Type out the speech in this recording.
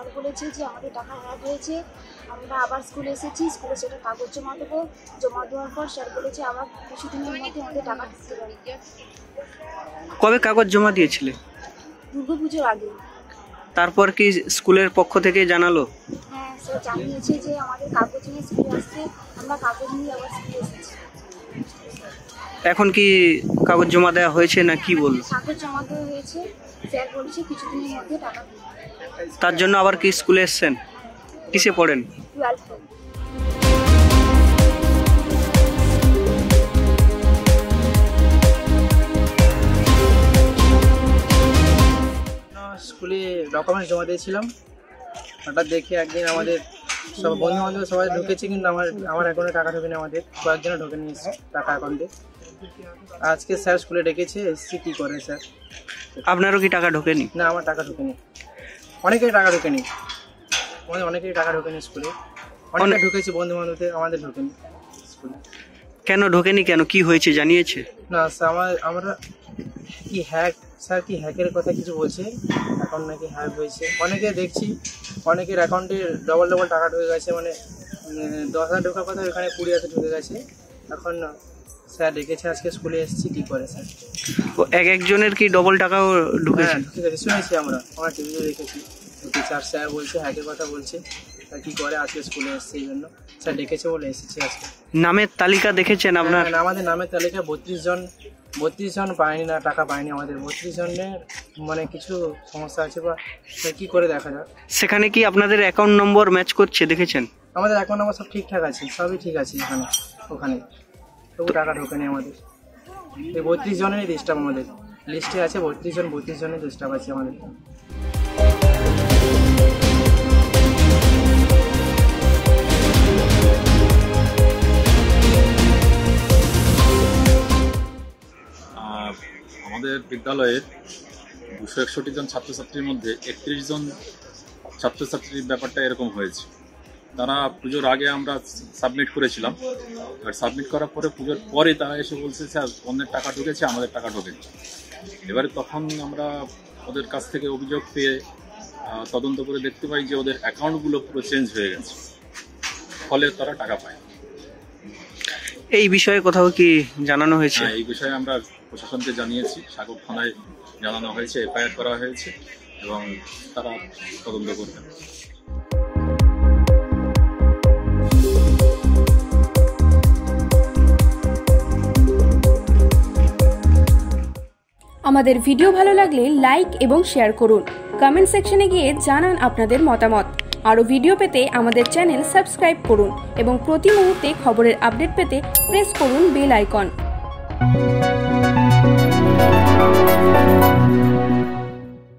Sir বলেছে যে আমাদের টাকা অ্যাড হয়েছে, আমরা আবার স্কুলে এসেছি, স্কুলে সেটা কাগজ জমা দেবো। জমা দেওয়ার পর স্যার বলেছে আবার কিছুদিনের মধ্যে আমাদের টাকা ঢুকতে পারে। কবে কাগজ জমা দিয়েছিলে? দুর্গাপুজোর আগে। তারপর কি স্কুলের পক্ষ থেকে জানালো? হ্যাঁ, স্যার জানিয়েছে যে আমাদের কাগজ নিয়ে স্কুলে আসছে, আমরা কাগজ নিয়ে আবার স্কুলে এসেছি। এখন কি কাগজ জমা দেওয়া হয়েছে না কি বললো? কাগজ জমা দেওয়া হয়েছে, স্যার বলেছে কিছুদিনের মধ্যে টাকা ঢুকবে। তার জন্য আবার কি স্কুলে এসছেন? কিসে পড়েন? 12। স্কুলে ডকুমেন্টস জমা দিয়েছিলাম, হঠাৎ দেখি একদিন আমাদের সব বন্ধু বান্ধব সবাই ঢুকেছে, কিন্তু আমার অ্যাকাউন্টে টাকা ঢোকেনি, আমাদের কয়েকজনে ঢোকে নিয়েছে টাকা অ্যাকাউন্টে। আজকে স্যার স্কুলে ডেকেছে, এসছি কী করে স্যার। আপনারও কি টাকা ঢোকেনি? না, আমার টাকা ঢোকেনি, অনেকেরই টাকা ঢোকেনি, অনেকেরই টাকা ঢোকেনি স্কুলে, অনেকে ঢুকেছে বন্ধু বান্ধবদের, আমাদের ঢোকেনি স্কুলে। কেন ঢোকেনি? কেন কি হয়েছে জানিয়েছে? না স্যার, আমরা কি স্যার কি হ্যাকের কথা কিছু বলছে, অ্যাকাউন্ট নাকি হ্যাক হয়েছে। অনেকে দেখছি অনেকের অ্যাকাউন্টে ডবল টাকা ঢুকে গেছে, মানে 10,000 ঢোকার কথা ওখানে 20,000 ঢুকে গেছে। এখন স্যার ডেকেছে, আজকে স্কুলে এসেছি, কী করে স্যার। একজনের কি ডবল টাকাও ঢুকেছে? ঢুকে গেছে, শুনেছি আমরা টিভিতে দেখেছি টিচার স্যার বলছে, হ্যাকের কথা বলছে। স্যার কী করে, আজকে স্কুলে এসছে, এই জন্য স্যার ডেকেছে বলে এসেছি আজকে। নামের তালিকা দেখেছেন আপনার? আমাদের নামের তালিকা 32 জন পায়নি, না টাকা পায়নি আমাদের। 32 জনের মানে কিছু সমস্যা আছে, বা কী করে দেখা যায়। সেখানে কি আপনাদের অ্যাকাউন্ট নম্বর ম্যাচ করছে দেখেছেন? আমাদের অ্যাকাউন্ট নম্বর সব ঠিকঠাক আছে, সবই ঠিক আছে ওখানে, তবু টাকা ঢোকেনি আমাদের। এই 32 জনেরই ডিস্টার্ব আমাদের লিস্টে আছে, 32 জনের ডিস্টার্ব আছে আমাদের। আমাদের বিদ্যালয়ের 261 জন ছাত্রছাত্রীর মধ্যে 31 জন ছাত্রছাত্রীর ব্যাপারটা এরকম হয়েছে। তারা পুজোর আগে আমরা সাবমিট করেছিলাম, আর সাবমিট করার পরে পুজোর পরে তারা এসে বলছে স্যার অন্যের টাকা ঢুকেছে, আমাদের টাকা ঢোকেনি। এবারে তখন আমরা ওদের কাছ থেকে অভিযোগ পেয়ে তদন্ত করে দেখতে পাই যে ওদের অ্যাকাউন্টগুলো পুরো চেঞ্জ হয়ে গেছে, ফলে তারা টাকা পায়। এই বিষয়ে কোথাও কি জানানো হয়েছে? এই বিষয়ে আমরা প্রশাসনকে জানিয়েছি, সাগর থানায় জানানো হয়েছে, এফআইআর করা হয়েছে এবং তারা তদন্ত করবেন। আমাদের ভিডিও ভালো লাগলে লাইক এবং শেয়ার করুন, কমেন্ট সেকশনে গিয়ে জানান আপনাদের মতামত। আরও ভিডিও পেতে আমাদের চ্যানেল সাবস্ক্রাইব করুন এবং প্রতি মুহূর্তে খবরের আপডেট পেতে প্রেস করুন বেল আইকন।